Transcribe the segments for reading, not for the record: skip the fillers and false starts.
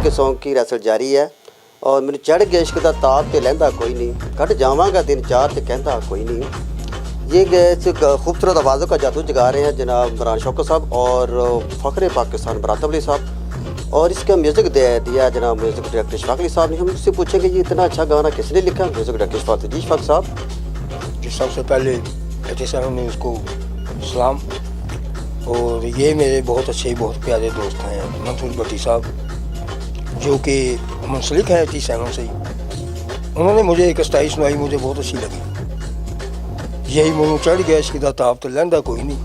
के सॉन्ग की रैसल जारी है और मैंने चढ़ गया इश्क दा ताप ते लहंदा कोई नहीं, कट जावांगा दिन चार ते कहंदा कोई नहीं। ये इस खूबसूरत आवाज़ों का जादू जगा रहे हैं जनाब इमरान शौकत साहब और फ़ख्र पाकिस्तान मुरातब अली साहब, और इसका म्यूज़िक दिया जनाब म्यूज़िक डायरेक्टर इशफाक अली साहब ने। हम उससे पूछेंगे ये इतना अच्छा गाना किसने लिखा? म्यूज़िक डायरेक्टर इशफाक साहब जी। सबसे पहले में उसको सलाम, और ये मेरे बहुत अच्छे बहुत प्यारे दोस्त हैं मंसूर भट्टी साहब, जो कि मुंसलिक हैं 87 से ही। उन्होंने मुझे एक स्टाइल सुनाई, मुझे बहुत अच्छी लगी। यही मुँह चढ़ गया इश्क दा ताप तो लहंदा कोई नहीं,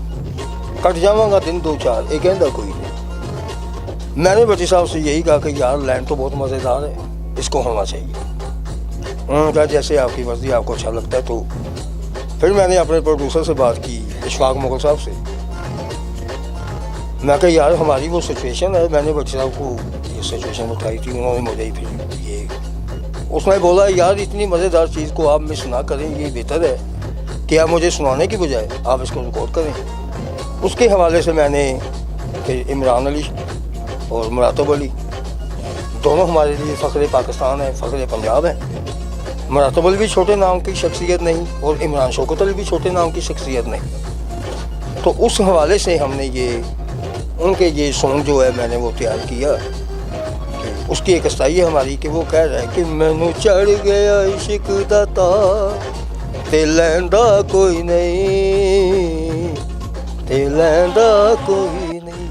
कट जावांगा दिन दो चार ये कहंदा कोई नहीं। मैंने भट्टी साहब से यही कहा कि यार लाइन तो बहुत मज़ेदार है, इसको होना चाहिए। उन्होंने कहा जैसे आपकी मर्ज़ी, आपको अच्छा लगता है। तो फिर मैंने अपने प्रोड्यूसर से बात की इशफाक मुगल साहब से। मैं कहा यार हमारी वो सिचुएशन है, मैंने भट्टी साहब को ये सिचुएशन बताई थी, उन्होंने मुझे ही फिर ये उसने बोला यार इतनी मज़ेदार चीज़ को आप मिस ना करें, ये बेहतर है कि आप मुझे सुनाने की बजाय आप इसको रिकॉर्ड करें। उसके हवाले से मैंने फिर इमरान अली और मुरातब अली दोनों हमारे लिए फ़ख्र पाकिस्तान है, फ़ख्र पंजाब है। मुरातब अली भी छोटे नाम की शख्सियत नहीं और इमरान शौकत अली भी छोटे नाम की शख्सियत नहीं। तो उस हवाले से हमने ये उनके ये सॉन्ग जो है मैंने वो तैयार किया। उसकी एक स्टाइल है हमारी कि वो कह रहा है कि मैनू चढ़ गया इश्क दा ताप ते लहंदा कोई नहीं, ते लहंदा कोई नहीं,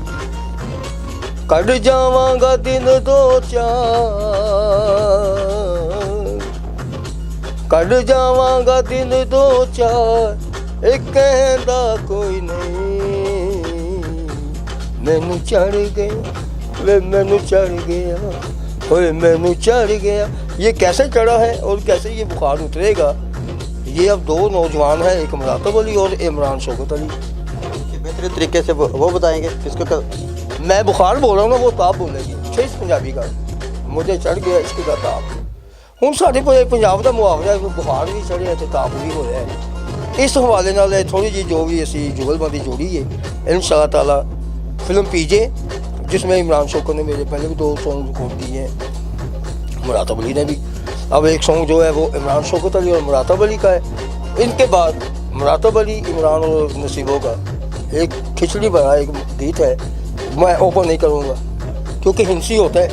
कट जावांगा दिन दो चार, कट जावांगा दिन दो चार एक कहंदा कोई नहीं। मैनू चढ़ गया वे मैनू चढ़ गया, ओए मैनू चढ़ गया। ये कैसे चढ़ा है और कैसे ये बुखार उतरेगा, ये अब दो नौजवान हैं, एक मुरातब अली और इमरान शौकत अली। बेहतरीन तरीके से वो बताएंगे किसको मैं बुखार बोल रहा हूँ ना, वो ताप बोलेगी छेस पंजाबी का, मुझे चढ़ गया इसके का ताप। ਹੁਣ ਸਾਡੇ ਕੋਲ ਪੰਜਾਬ ਦਾ ਮੁਹਾਵਰਾ ਬੁਖਾਰ ਵੀ ਚੜਿਆ ਤੇ ਤਾਪ ਵੀ ਹੋ ਰਿਹਾ ਹੈ। ਇਸ ਹਵਾਲੇ ਨਾਲ ਥੋੜੀ ਜੀ जो भी ਅਸੀਂ जुगलबंदी जोड़ी है इंशाअल्लाह ताला फिल्म पीजे, जिसमें इमरान शौकत ने मेरे पहले भी 2 सॉन्ग रिकॉर्ड दिए हैं, मुरातब अली ने भी। अब एक सॉन्ग जो है वो इमरान शौकत अली और मुरातब अली का है। इनके बाद मुरातब अली, इमरान और नसीबों का एक खिचड़ी बना एक गीत है, मैं ओपन नहीं करूँगा क्योंकि हिंसी होता है।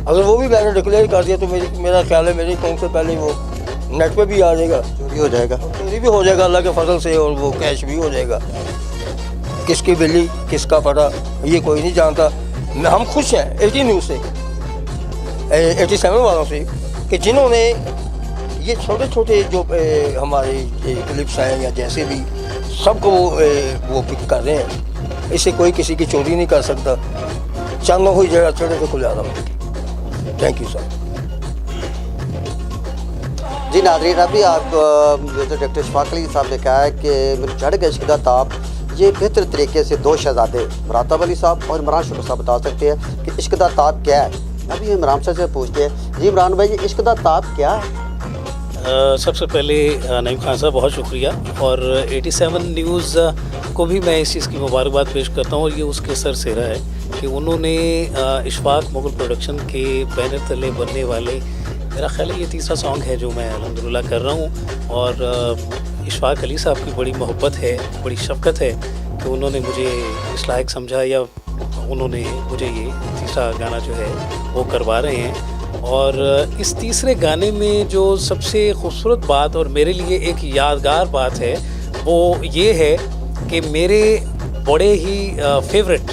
अगर वो भी मैंने डिक्लेयर कर दिया तो मेरा ख्याल है मेरे सॉन्ग से पहले वो नेट पे भी आ जाएगा, चोरी हो जाएगा, चोरी भी हो जाएगा अल्लाह के फजल से, और वो कैश भी हो जाएगा। किसकी बिल्ली किसका पड़ा ये कोई नहीं जानता। हम खुश हैं 18 न्यूज़ से, 87 वालों से, कि जिन्होंने ये छोटे छोटे जो हमारे क्लिप्स हैं या जैसे भी सबको वो पिक कर रहे हैं। इससे कोई किसी की चोरी नहीं कर सकता। चांदों हुई जगह चढ़े तो खुल आदम। Thank you sir. जी नाज़रीन, अभी आप म्यूज़िक डायरेक्टर इशफाक अली साहब ने कहा है कि मैंने चढ़ गया इश्क दा ताप, ये बेहतर तरीके से दो शहजादे मुरातब अली साहब और इमरान शौकत साहब बता सकते हैं कि इश्क दा ताप क्या है। अभी इमरान साहब से पूछते हैं, जी इमरान भाई ये इश्क दा ताप क्या है? सबसे पहले नईम खान साहब बहुत शुक्रिया, और 87 न्यूज़ को भी मैं इस चीज़ की मुबारकबाद पेश करता हूँ। और ये उसके सर सेरा है कि उन्होंने इशफाक मुगल प्रोडक्शन के बैनर तले बनने वाले, मेरा ख्याल है ये तीसरा सॉन्ग है जो मैं अल्हम्दुलिल्लाह कर रहा हूँ। और इशफाक अली साहब की बड़ी मोहब्बत है, बड़ी शफ़क़त है कि उन्होंने मुझे इस लायक समझा, या उन्होंने मुझे ये तीसरा गाना जो है वो करवा रहे हैं। और इस तीसरे गाने में जो सबसे खूबसूरत बात और मेरे लिए एक यादगार बात है वो ये है कि मेरे बड़े ही फेवरेट,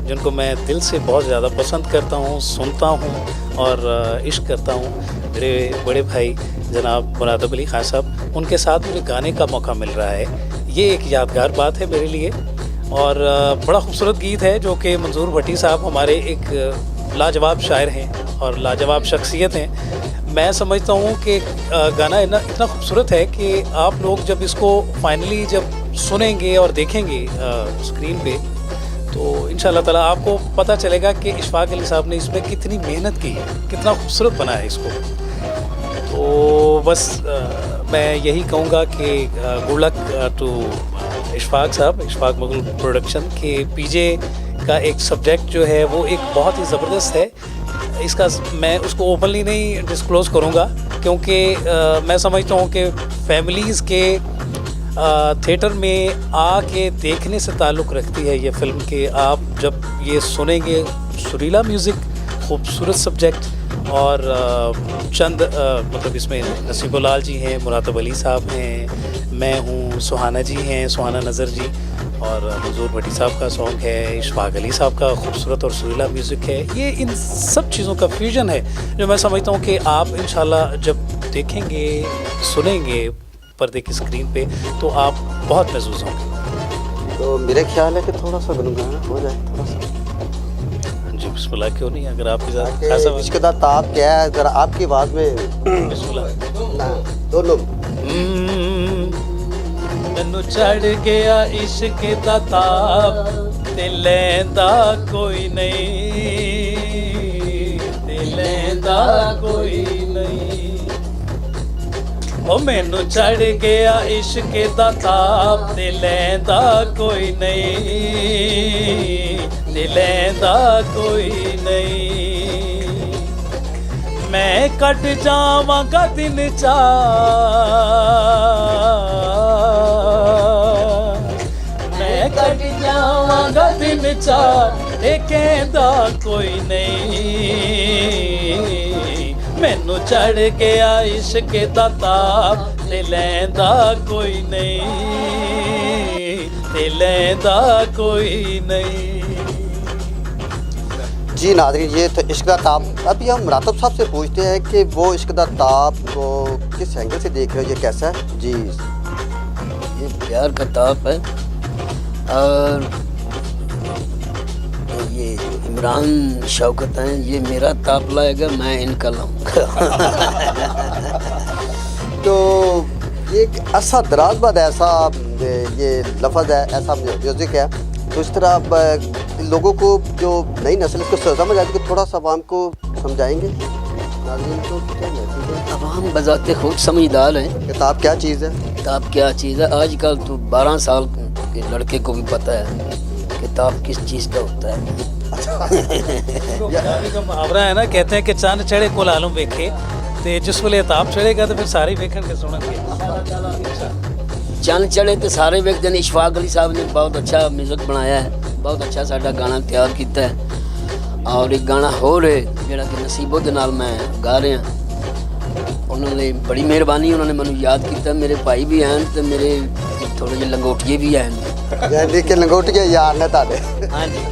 जिनको मैं दिल से बहुत ज़्यादा पसंद करता हूँ, सुनता हूँ और इश्क करता हूँ, मेरे बड़े भाई जनाब मुरातब अली खान साहब, उनके साथ मुझे गाने का मौका मिल रहा है। ये एक यादगार बात है मेरे लिए। और बड़ा खूबसूरत गीत है जो कि मंसूर भट्टी साहब हमारे एक लाजवाब शायर हैं और लाजवाब शख्सियत हैं। मैं समझता हूँ कि गाना इतना खूबसूरत है कि आप लोग जब इसको फाइनली जब सुनेंगे और देखेंगे स्क्रीन पे, तो इंशाअल्लाह ताला आपको पता चलेगा कि इशफाक अली साहब ने इसमें कितनी मेहनत की है, कितना खूबसूरत बनाया इसको। तो बस मैं यही कहूँगा कि गुड लक टू इशफाक साहब, इशफाक मुगल प्रोडक्शन के पीजे का एक सब्जेक्ट जो है वो एक बहुत ही ज़बरदस्त है। इसका मैं उसको ओपनली नहीं डिस्क्लोज़ करूँगा, क्योंकि मैं समझता हूँ कि फैमिलीज़ के थिएटर में आके देखने से ताल्लुक़ रखती है ये फ़िल्म के। आप जब ये सुनेंगे, सुरीला म्यूज़िक, खूबसूरत सब्जेक्ट और चंद मतलब इसमें नसीबुल्लाह जी हैं, मुरातब अली साहब हैं, मैं हूँ, सुहाना जी हैं, सुहाना नज़र जी, और मंजूर भट्टी साहब का सॉन्ग है, इशफाक अली साहब का खूबसूरत और सुरीला म्यूज़िक है। ये इन सब चीज़ों का फ्यूजन है जो मैं समझता हूँ कि आप इंशाल्लाह जब देखेंगे, सुनेंगे पर्दे की स्क्रीन पे तो आप बहुत महसूस होंगे। तो मेरे ख्याल है कि थोड़ा सा गुनगुनाना हो जाए, थोड़ा सा। जी बिस्मिल्लाह, क्यों नहीं, अगर आपके साथ कि ऐसा इश्क दा ताप क्या है, ज़रा आपकी आवाज़ में बिस्मिल्लाह। ना दोनों मैनू चढ़ गया इश्क दा ताप ते लैंदा कोई नहीं, ते लैंदा कोई नहीं। ओ मैनू चढ़ गया इश्क दा ताप ते लैंदा कोई नहीं, ते लैंदा कोई नहीं। मैं कट जावांगा दिन मैं कट जावांगा दिन ये कहंदा कोई नहीं। मैनू चढ़ गया इश्क दा ताप ते लैंदा कोई नहीं, ते लैंदा कोई नहीं। जी नाज़रीन, ये तो इश्क दा ताप। अभी हम मुरातब साहब से पूछते हैं कि वो इश्क दा ताप को किस एंगल से देख रहे हो, ये कैसा है? जी ये प्यार का ताप है, और ये इमरान शौकत हैं, ये मेरा ताप लाएगा, मैं इनका लाऊंगा। तो ये एक ऐसा दराज़बाद ऐसा ये लफ्ज़ है, ऐसा म्यूज़िक है, तो इस तरह अब लोगों को जो नई नस्ल इसको समझ आती है, थोड़ा सा आवाम को समझाएंगे नाज़रीन को क्या मैसेज है? अब हम बजाते खुद समझदार हैं। किताब क्या चीज़ है? किताब क्या चीज़ है? आजकल तो 12 साल के लड़के को भी पता है किताब किस चीज़ का होता है। पंजाबी का मुहावरा है ना, कहते हैं कि चंद चढ़े कोल आलम वेखे, ते जिस वेले ताप चढ़ेगा तो फिर सारे वेखणगे सुणनगे। चंद चढ़े तो सारे वेखते हैं। इशफाक अली साहब ने बहुत अच्छा म्यूजिक बनाया है, बहुत अच्छा साडा गाना तैयार किया है। और एक गाना हो रहे जिहड़ा कि नसीबो दे नाल मैं गा रहा, उन्होंने बड़ी मेहरबानी, उन्होंने मैनू याद किया। मेरे भाई भी हैं तो मेरे थोड़े जे लंगोटिए भी हैं, यानी कि लंगोटिए यार ने ताड़े। हाँ जी,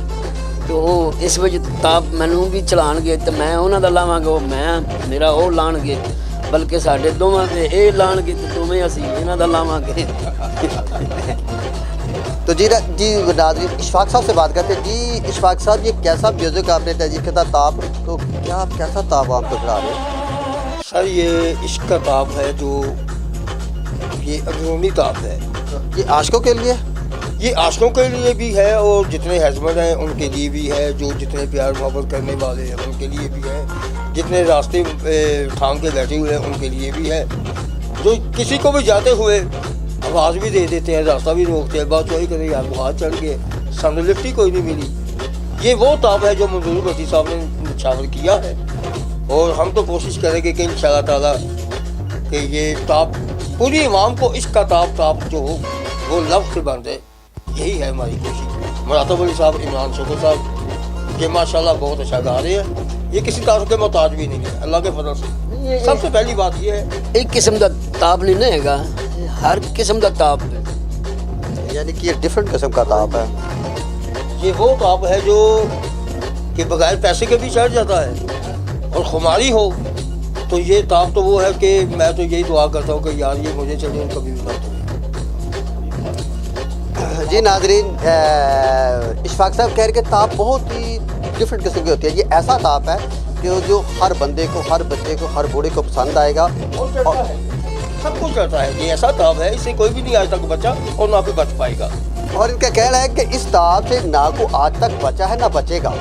तो इस वजह ताप मैनू भी चलाणगे तो मैं उन्हां दा लावांगा, वो मैं मेरा वो लाणगे, बल्कि साढ़े दोवां दे ये लाणगे तो दोवें असीं इन्हां दा लावांगे। तो जी नाज़रीन, इशफाक साहब से बात करते हैं। जी इशफाक साहब, ये कैसा म्यूज़िक आपने तहजीब किया ताप, तो क्या आप कैसा ताप आप पकड़ा रहे हैं? सर ये इश्क का ताप है, जो ये अंदरूनी ताप है। ये आशिकों के लिए, ये आशिकों के लिए भी है और जितने हस्बैंड हैं उनके लिए भी है, जो जितने प्यार मोहब्बत करने वाले हैं उनके लिए भी है, जितने रास्ते थाम के बैठे हुए हैं उनके लिए भी है, जो किसी को भी जाते हुए आवाज़ भी दे देते हैं, रास्ता भी रोकते हैं, बात वही करें यार बुखार चढ़ गए, सामने लिफ्ट ही कोई नहीं मिली। ये वो ताप है जो मंजूर भट्टी साहब ने निछावर किया है, और हम तो कोशिश करेंगे कि इंशाअल्लाह ताला कि ये ताप पूरी इमाम को इसका ताप जो हो वो लफ्ज़ से बन जाए, यही है हमारी कोशिश। मुरातब अली साहब, इमरान शौकत साहब, ये माशाल्लाह बहुत अच्छा गा रहे हैं, ये किसी तारीफ के मोहताज भी नहीं है, अल्लाह के फजल से। सबसे पहली बात ये है, एक किस्म का ताप नहीं ना हैगा, हर किस्म का ताप है। यानी कि ये डिफरेंट किस्म का ताप है। ये वो ताप है जो कि बगैर पैसे के भी चढ़ जाता है, और खुमारी हो तो ये ताप तो वो है कि मैं तो यही दुआ करता हूँ कि यार ये मुझे चढ़े कभी भी ना तो। जी नाज़रीन, इशफाक साहब कह रहे कि ताप बहुत ही डिफरेंट किस्म की होती है। ये ऐसा ताप है कि जो हर बंदे को, हर बच्चे को, हर बूढ़े को पसंद आएगा, और सबको चढ़ता है। ये ऐसा ताप है, इससे कोई भी नहीं आज तक बचा और ना कोई बच पाएगा। और इनका कहना है कि इस ताप से ना को आज तक बचा है ना बचेगा।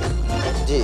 जी।